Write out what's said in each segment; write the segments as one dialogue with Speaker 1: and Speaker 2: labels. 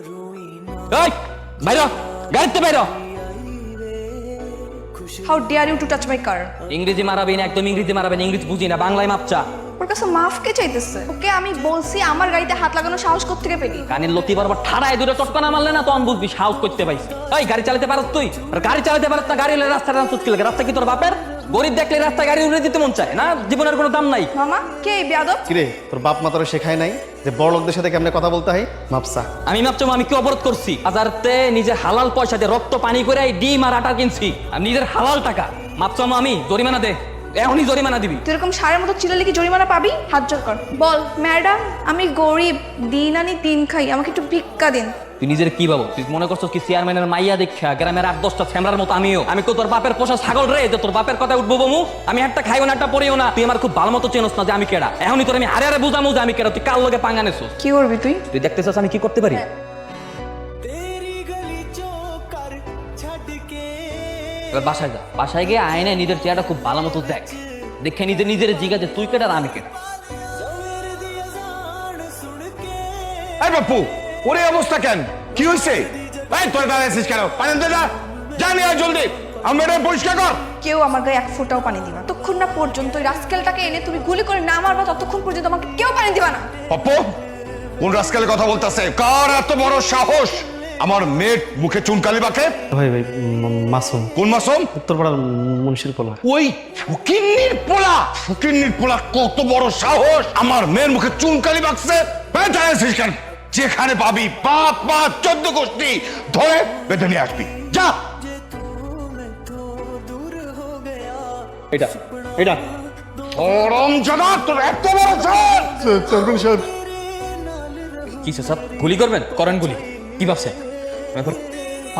Speaker 1: এই বাইরে গাড়িতে বাইরে।
Speaker 2: How dare you to touch my car?
Speaker 1: ইংরেজি মারাবি না, একদম ইংরেজি মারাবেন, ইংরেজি বুঝি না, বাংলায় মাপচা।
Speaker 2: ওর কাছে মাফ কে চাইতেছে? ওকে আমি বলছি আমার গাড়িতে হাত লাগানো সাহস কোত্থেকে পেলি?
Speaker 1: কানের লতি বরাবর ঠাড়ায় দূরে চটকানা মারলে না তখন বুঝবি সাহস করতে পাইছি। এই গাড়ি চালাতে পারস তুই? আর গাড়ি চালাতে পারস না, গাড়ি হলে রাস্তাটা চুটকি লাগে। রাস্তা কি তোর বাপের? গরিব দেখলে রাস্তায় গাড়ি উড়ে দিতে মন চায় না? জীবনের কোনো দাম নাই।
Speaker 2: মামা কে এই বেয়াদব?
Speaker 3: কিরে তোর বাপ মা তোর শেখায় নাই যে বড় লোকদের সাথে কেমনে কথা বলতে হয়? মাপসা
Speaker 1: আমি ভাবছো আমি কি অবরোধ করছি? বাজারতে নিজের হালাল পয়সা দিয়ে রক্ত পানি করে এই ডিম আর আটা কিনছি, আর নিজের হালাল টাকা। মাপছো আমি জরিমানা দে, এখনই জরিমানা দিবি।
Speaker 2: তুই এরকম সারের মতো চিল্লালে কি জরিমানা পাবি? হাত জোর কর, বল ম্যাডাম আমি গরিব, দিন আনি দিন খাই, আমাকে একটু ভিক্ষা দিন।
Speaker 1: তুই নিজের কি ভাবো? তুই মনে করছো কি চেয়ারম্যানের মাইয়া দেখা গ্রামের 8-10টা ছ্যামরার মতো আমিও? আমি তো তোর বাপের পোষা ছাগল রে যে তোর বাপের কথা উঠবো বমু? আমি একটা খাইও না একটা পড়িও না। তুই আমার খুব ভালো মতো চেনস না যে আমি কেডা। এখনই তোর আমি হারে হারে বুঝামু যে আমি কেডা। তুই কার লগে পাঙ্গা নেছস?
Speaker 2: কি করবি তুই?
Speaker 1: তুই দেখতে চাস আমি কি করতে পারি? এবার বাসায় যা, বাসায় গিয়ে আয়নায় নিজের চেহারাটা খুব ভালো মতো দেখ, দেখে নিজে নিজের জিজ্ঞাসা যে তুই কেডা আর আমি কেডা।
Speaker 4: এই বাপু, ওরে অবস্থা কেন? কি হইছে? এই তোর দাঁড়াইছিস কেন? পানি দে না, জানি আর জলদি আমরা এটা পরিষ্কার কর।
Speaker 2: কেউ আমার গায়ে এক ফোঁটাও পানি দিবা না। ততক্ষণ না পর্যন্ত ওই রাস্কেলটাকে এনে তুমি গুলি করে না মারবা, ততক্ষণ পর্যন্ত আমাকে কেউ পানি দিবা না।
Speaker 4: বাপু, কোন রাস্কেলের কথা বলতাছে? কার এত বড় সাহস আমার মেয়ের মুখে চুনকালি বাঁকে?
Speaker 3: ভাই ভাই মাসুম
Speaker 4: কোন মাসুম?
Speaker 3: উত্তরপাড়ার মুন্সির পোলা।
Speaker 4: ওই ফকিন্নির পোলা, ফকিন্নির পোলা কত বড় সাহস আমার মেয়ের মুখে চুনকালি বাঁকছে? দাঁড়াইছিস কেন? যেখানে পাবি বাপ মা 14 গোষ্ঠী ধরে বেঁধে নিয়ে আসবি। যা।
Speaker 3: এটা এটা
Speaker 4: গরম জানা তোর এত বড় সাহস!
Speaker 3: চেয়ারম্যান সাহেব
Speaker 1: কিসে সব গুলি করবেন? করেন গুলি। কি ভাবছেন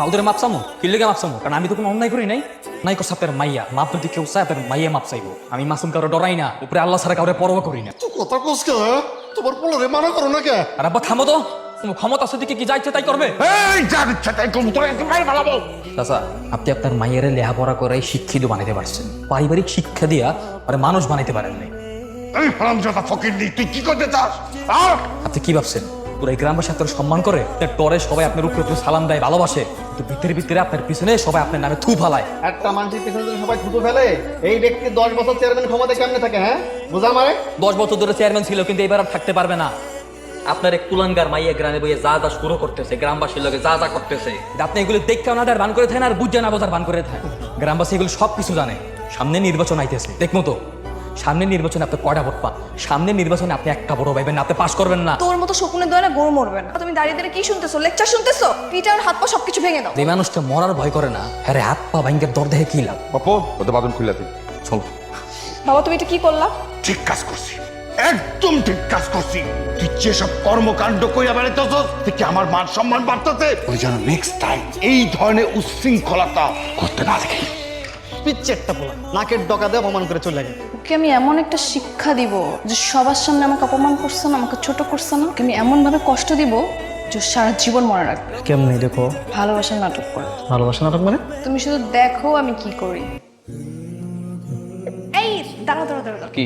Speaker 1: ওদের মাপসামো? কি লেগে মাপসামো? কারণ আমি তো কোনো অন্যায় করি নাই। নাই কো সাপের মাইয়া মাপ যদি কেউ চায় তার মাইয়া মাপ চাইবো। আমি মাসুম কারো ডরাই না, উপরে আল্লাহ ছাড়া কাউরে পরোয়া করি না।
Speaker 3: তুই কথা কস কে? তোমার পোলারে মানা করো না কে?
Speaker 1: আর আব্বা থামো তো, তোমার ক্ষমতা আছে দিকে কি যা ইচ্ছে তাই করবে।
Speaker 4: এই যা ইচ্ছা তাই করবো, তোর একদম মাইর ভালাবো।
Speaker 1: চাচা, আপনি আপনার মাইয়ারে লেহাপড়া করে শিক্ষিত বানাইতে পারছেন, পারিবারিক শিক্ষা দিয়া আর মানুষ বানাইতে পারেন নাই।
Speaker 4: এই হারামজাদা ফকিন্নি, তুই কি করতে চাস? আর
Speaker 1: আপনি কি ভাবছেন পুরো এই গ্রামবাসী আপনার সম্মান করে? টরে সবাই আপনার উপরে উপরে সালাম দেয়, ভালোবাসে, কিন্তু ভিতরে ভিতরে আপনার পিছনে সবাই আপনার নামে থু ফালায়।
Speaker 3: একটা মানুষের পিছনে যদি সবাই থুতু ফেলে, এই ব্যক্তি 10 বছর চেয়ারম্যান ক্ষমতা কেমনে থাকে? হ্যাঁ বুঝা মারে?
Speaker 1: 10 বছর ধরে চেয়ারম্যান ছিল, কিন্তু এবার আর থাকতে পারবে না। আপনার এক কুলাঙ্গার মাইয়া গ্রামে বইয়ে যা যা শুরু করতেছে, গ্রামবাসীর লোকে যা যা করতেছে, আপনি এগুলো দেখতে ওনাদের বান করে থাকেন আর বুঝে না বোঝার বান করে থাকেন। গ্রামবাসী এগুলো সব কিছু জানে। সামনে নির্বাচন আইতেছে, দেখবো তো সামনে নির্বাচনে আপনি কয়টা ভোট পান। সামনে নির্বাচনে আপনি একটা বড় পাইবেন না, আপনি পাস করবেন না।
Speaker 2: তোর মতো শকুনের দয় না গরু মরবে না। তুমি দাঁড়িয়ে দাঁড়িয়ে কি শুনতেছো? লেকচার শুনতেছো? পিটার হাত পা সবকিছু ভেঙে দাও।
Speaker 1: যে মানুষটা মরার ভয় করে না, আরে হাত পা ভাঙ্গের দর দেখে কি লাভ?
Speaker 4: বাপু, ওদের বাদন খুলে দিই। চল।
Speaker 2: বাবা তুমি এটা কি করলা?
Speaker 4: ঠিক কাজ করছি, একদম ঠিক কাজ করছি। তুই যেসব কর্মকাণ্ড কইরা বেড়াইতেছস, তুই কি আমার মান সম্মান বাড়তেছে? ওই যেন নেক্সট টাইম এই ধরনের উচ্ছৃঙ্খলতা করতে না দেখি।
Speaker 3: পিচ্ছে একটা পোলা, নাকের ডকা দিয়ে অপমান করে চলে গেল।
Speaker 2: ওকে আমি এমন একটা শিক্ষা দিব যে সবার সামনে আমাকে অপমান করছে না, আমাকে ছোট করছে না, ওকে আমি এমন ভাবে কষ্ট দিব যে সারা জীবন মনে রাখবে।
Speaker 3: কেমনে দেখো?
Speaker 2: ভালোবাসার নাটক করে।
Speaker 3: ভালোবাসা নাটক মানে?
Speaker 2: তুমি শুধু দেখো আমি কি করি। এই দাঁড়াও দাঁড়াও দাঁড়াও।
Speaker 1: কি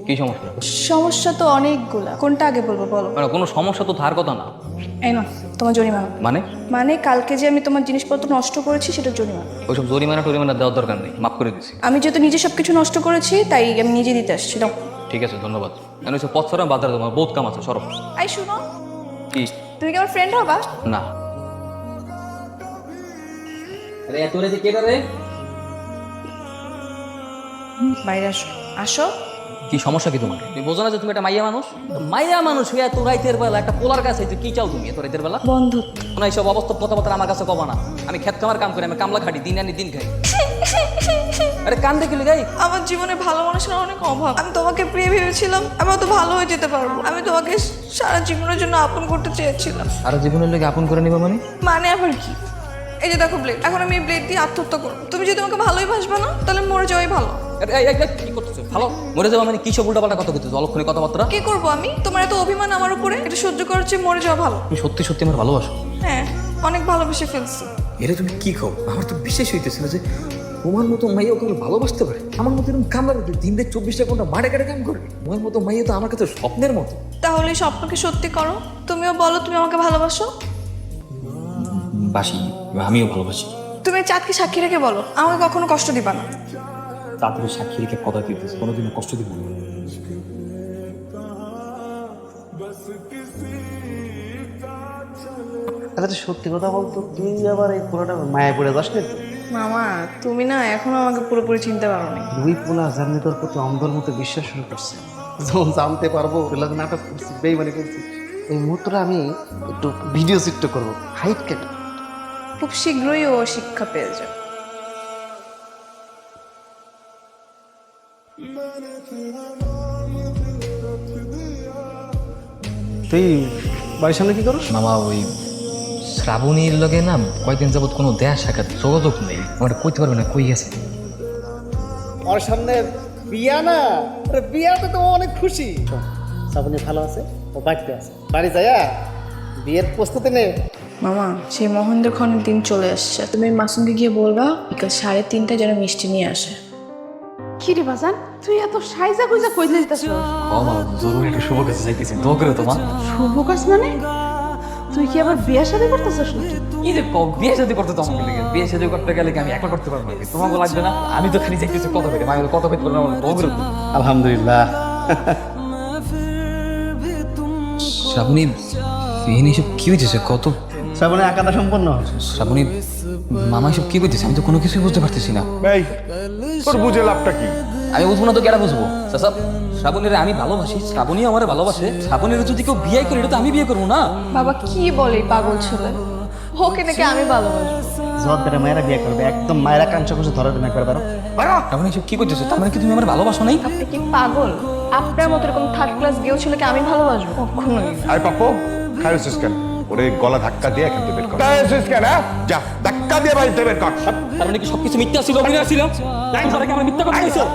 Speaker 1: কি সমস্যা?
Speaker 2: সমস্যা তো অনেকগুলা, কোনটা আগে বলবো বলো?
Speaker 1: মানে কোনো সমস্যা তো ধার কথা না।
Speaker 2: এই না তোমার জরিমানা।
Speaker 1: মানে
Speaker 2: মানে কালকে যে আমি তোমার জিনিসপত্র নষ্ট করেছি সেটা জরিমানা।
Speaker 1: ওইসব জরিমানা টরিমানা দেওয়ার দরকার নেই, মাফ করে দিছি।
Speaker 2: আমি যেহেতু নিজে সবকিছু নষ্ট করেছি তাই আমি নিজে দিতে আসছি। দাও।
Speaker 1: ঠিক আছে, ধন্যবাদ। আমি ওইসব পথ সরাম বাজারে, তোমার বহুত কাম আছে, সরব।
Speaker 2: এই শুনো,
Speaker 1: কি?
Speaker 2: তুমি কি আমার ফ্রেন্ড হবা?
Speaker 1: না। আরে এত রাতে কে রে?
Speaker 2: বাইরে আসো। আসো।
Speaker 1: কি সমস্যা কি তোমার? তুমি বোঝো না যে তুমি একটা মাইয়া মানুষ? মাইয়া মানুষ হয়ে এত রাইতের বেলা একটা পোলার কাছে কি চাও তুমি এত রাইতের বেলা?
Speaker 2: বন্ধুত্ব।
Speaker 1: কোনো এইসব অবস্থা কথাবার্তা আমার কাছে কবা না। আমি খেত কামার কাম করি, আমি কামলা খাটি, দিন আনি দিন খাই। আরে কান দেখিলি গাই?
Speaker 2: আমার জীবনে ভালো মানুষের অনেক অভাব। আমি তোমাকে প্রিয় ভেবেছিলাম আমি অত ভালো হয়ে যেতে পারবো। আমি তোমাকে সারা জীবনের জন্য আপন করতে চেয়েছিলাম।
Speaker 1: আর জীবনের লোক আপন করে নিবা মানে?
Speaker 2: মানে আবার কি? এই যে দেখো ব্লেড, এখন আমি এই ব্লেড দিয়ে আত্মহত্যা করবো। তুমি যদি তোমাকে ভালোই বাসবে না তাহলে মরে যাওয়াই ভালো।
Speaker 1: কি করতেছো? ভালো মরে যাবো মানে? কি সব উল্টাপাল্টা কথা করতেছো, অলক্ষণী কথাবার্তা?
Speaker 2: কি করবো আমি? তোমার এত অভিমান আমার উপরে, এটা সহ্য করার চেয়ে মরে যাওয়া ভালো।
Speaker 1: তুমি সত্যি সত্যি আমার ভালোবাসো?
Speaker 2: হ্যাঁ, অনেক ভালোবেসে ফেলছি।
Speaker 5: এটা তুমি কি খাও? আমার তো বিশেষ হইতেছে না যে তোমার মতো মাইয়া কাউকে ভালোবাসতে পারে। আমার মতো এরকম কামলা করতে দিন দেখ 24টা ঘন্টা মাঠে কাটে কাম করে। তোমার মতো মাইয়া তো আমার কাছে স্বপ্নের মতো।
Speaker 2: তাহলে স্বপ্নকে সত্যি করো। তুমিও বলো তুমি আমাকে ভালোবাসো।
Speaker 1: বাসি, আমিও ভালোবাসি।
Speaker 2: তুমি চাঁদকে সাক্ষী রেখে বলো আমাকে কখনো কষ্ট দিবা না।
Speaker 1: তাড়াতাড়ি সাক্ষী রেখে কথা দিতেছে, কোনোদিনও কষ্ট দিব না।
Speaker 3: আচ্ছা সত্যি কথা বলতো, তুই আবার এই পোলাটা মায়া পড়ে যাস না তো?
Speaker 2: মামা তুমি না এখনো আমাকে পুরোপুরি চিনতে পারো নি।
Speaker 3: দুই পোলা জানি তোর প্রতি অন্ধর মতো বিশ্বাস শুরু করছে। যখন জানতে পারবো তোলা নাটক করছি, বেইমানি করছি, এই মুহূর্তটা আমি একটু ভিডিও চিত্র করবো, হাইট কেটে।
Speaker 2: খুব শীঘ্রই ও শিক্ষা পেয়ে যাবে।
Speaker 3: তুই বাড়ির সামনে কি করস?
Speaker 1: মামা ওই শ্রাবণীর লগে না কয়েকদিন যাবত কোনো দেয়া সাক্ষাৎ যোগাযোগ নেই, আমার কইতে পারবে না কই গেছে।
Speaker 3: ওর সামনে বিয়া না, আরে বিয়াতে তো ও অনেক খুশি। শ্রাবণী ভালো আছে, ও বাড়িতে আছে, বাড়ি যায়া বিয়ের প্রস্তুতি নে।
Speaker 2: মামা সেই মহেন্দ্র খনের দিন চলে আসছে, তুমি মাসুমকে গিয়ে বলবা বিকাল 3:30টায় যেন মিষ্টি নিয়ে আসে।
Speaker 6: কি রে বাজান, তুই এত সাইজা গুইজা কই যাইতাছস?
Speaker 1: মামা জরুরি একটা শুভ কাজে যাইতেছি, দোয়া করে তোমা।
Speaker 6: শুভ কাজ মানে? তুই কি আবার বিয়ে শাদী করতেছস নাকি?
Speaker 1: কি যে বিয়ে শাদী করতে তো আমাকে লেগে, বিয়ে শাদী করতে গেলে কি আমি একলা করতে পারবো নাকি? তোমাকে লাগবে না? আমি তো খালি যাইতেছি কথা থেকে, মায়ের কথা কইতে পারবো না, দোয়া করে দাও।
Speaker 3: আলহামদুলিল্লাহ।
Speaker 1: শ্রাবণী ফিহিনী সব কি হইতেছে? কত
Speaker 3: শ্রাবণী আঁকাটা সম্পন্ন।
Speaker 1: শ্রাবণী মামা সব কি কইতেছে? আমি তো কোনো কিছুই বুঝতে পারতেছি না।
Speaker 4: এই তোর বুঝে লাভটা কি?
Speaker 1: আমি বুঝবো না তো কেন বুঝবো? চাচা শ্রাবণীর আমি ভালোবাসি, শ্রাবণীও আমার ভালোবাসে। শ্রাবণীর যদি কেউ বিয়ে করে এটা তো আমি বিয়ে করবো না।
Speaker 2: বাবা কি বলে পাগল ছেলে, ওকে নাকি আমি ভালোবাসি?
Speaker 3: জবাবদারে মায়েরা বিয়ে করবে, একদম মায়েরা কাঞ্চা খুশি ধরে দেবে একবার।
Speaker 1: শ্রাবণী সব কি করতেছে? তার মানে কি তুমি আমার ভালোবাসো নাই?
Speaker 2: আপনি কি পাগল? আপনার মতো এরকম থার্ড ক্লাস গেও ছেলেকে আমি ভালোবাসবো? কখনোই না।
Speaker 4: আয় পাপ্পু, খাইছিস কেন? ওরে গলা ধাক্কা দিয়ে এখান থেকে বের কর। খাইছিস কেন? যা ধাক্কা দিয়ে বাড়িতে বের কর।
Speaker 1: তার মানে কি সবকিছু মিথ্যা ছিল, অভিনয় ছিল? আমার মিথ্যা কথা বলছো?